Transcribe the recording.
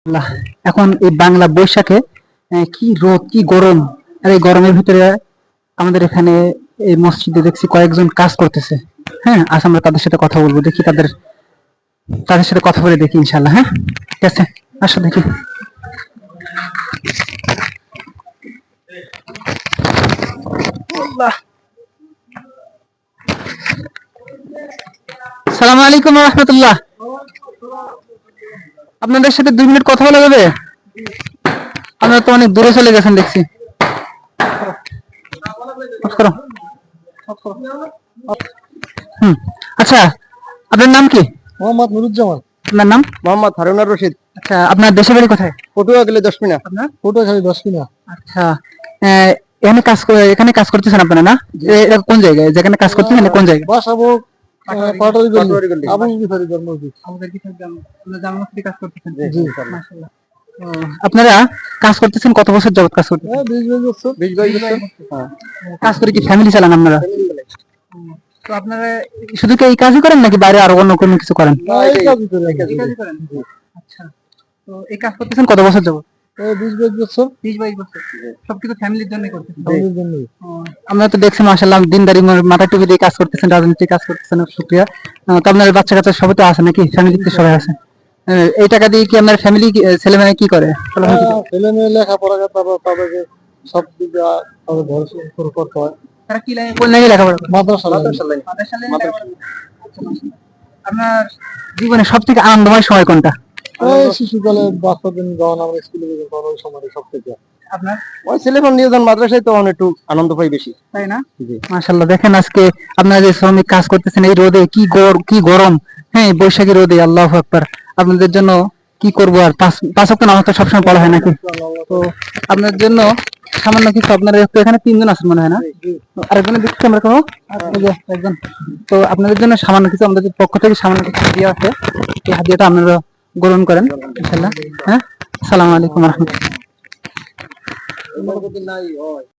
আল্লাহ, এখন এই বাংলা বৈশাখে কি রোদ কি গরম। আর এই গরমের ভিতরে আমাদের এখানে এই মসজিদে দেখছি কয়েকজন কাজ করতেছে। হ্যাঁ, আজ আমরা তাদের সাথে কথা বলবো, দেখি তাদের তাদের সাথে কথা বলে দেখি ইনশাল্লাহ। হ্যাঁ, ঠিক আছে, আসো দেখি। সালাম আলাইকুম রহমতুল্লাহ। আপনাদের সাথে 2 মিনিট কথা বলা যাবে? আপনারা তো অনেক দূরে চলে গেছেন দেখছি। হুম, আচ্ছা, আপনার নাম কি? মোহাম্মদ নুরুজ্জামান। আপনার নাম? মোহাম্মদ হারুনার রশিদ। আচ্ছা, আপনার দেশের বাড়ি কোথায়? পটুয়াখালী 10 মিনা। আপনার? পটুয়াখালী 10 মিনা। আচ্ছা, এখানে এখানে কাজ করতেছেন আপনারা না? এটা কোন জায়গায় যেখানে কাজ করতেছেন, কোন জায়গায়? বাসাবো পাটোয়ারি গলি আবু গিফারি মসজিদ। আমাদের কি জামা মসজিদে কাজ করতেছেন? জি মাশাআল্লাহ। আপনারা কাজ করতেছেন কত বছর যাবত কাজ করতেছেন? 20 বছর। 20 বছর। হ্যাঁ। কাজ করে কি ফ্যামিলি চালান আপনারা? তো আপনারা শুধু কি এই কাজই করেন নাকি বাইরে আরো অন্য কোনো কিছু করেন? এই কাজই করি। এই কাজই করেন। আচ্ছা, তো এই কাজ করতেছেন কত বছর যাবত? 20 বছর। 20-22 বছর। সবকিছু ফ্যামিলির জন্য করতেছেন? ফ্যামিলির জন্য। আমরা তো দেখছি মাশাআল্লাহ দিনদারি মাথা টুপি দিয়ে কাজ করতেছেন, রাজনীতি কাজ করতেছেন, শুকরিয়া। তো আপনার বাচ্চা কাচ্চা সবাই তো আছে নাকি? ফ্যামিলিতে সবাই আছে? এই টাকা দিয়ে কি আপনার ফ্যামিলি ছেলে মেয়ে কি করে? ছেলে মেয়ে লেখাপড়া তাদেরকে সব দিকে তাদের ঘর শুরু করতে হয়। তারা কি লাইনে, কোন লাইনে লেখাপড়া করে? মাদ্রাসা আপনার জীবনে সবথেকে আনন্দময় সময় কোনটা? শিশুকালে বাচ্চাদের যখন আমরা স্কুলে যেতাম তখন ওই সময় সব থেকে আপনার ওই ছেলেমেয়ে নিয়ে যান মাদ্রাসায় তখন একটু আনন্দ পাই বেশি, তাই না? মাশাআল্লাহ, দেখেন আজকে আপনারা যে শ্রমিক কাজ করতেছেন এই রোদে, কি গরম। হ্যাঁ, বৈশাখী রোদে, আল্লাহু আকবার। আপনাদের জন্য কি করব আর, পাঁচ ওয়াক্ত নামাজ তো সবসময় পড়া হয় নাকি? তো আপনার জন্য সামান্য কিছু, আপনারা একটু এখানে 3 জন আছেন মনে হয় না? আরেকজনের দিচ্ছি আমরা কোনো একজন। তো আপনাদের জন্য সামান্য কিছু, আমাদের পক্ষ থেকে সামান্য কিছু হাদিয়া আছে, এই হাদিয়াটা আপনারা গ্রহণ করেন ইনশাআল্লাহ। হ্যাঁ, আসসালামু আলাইকুম ওয়া রাহমাতুল্লাহ।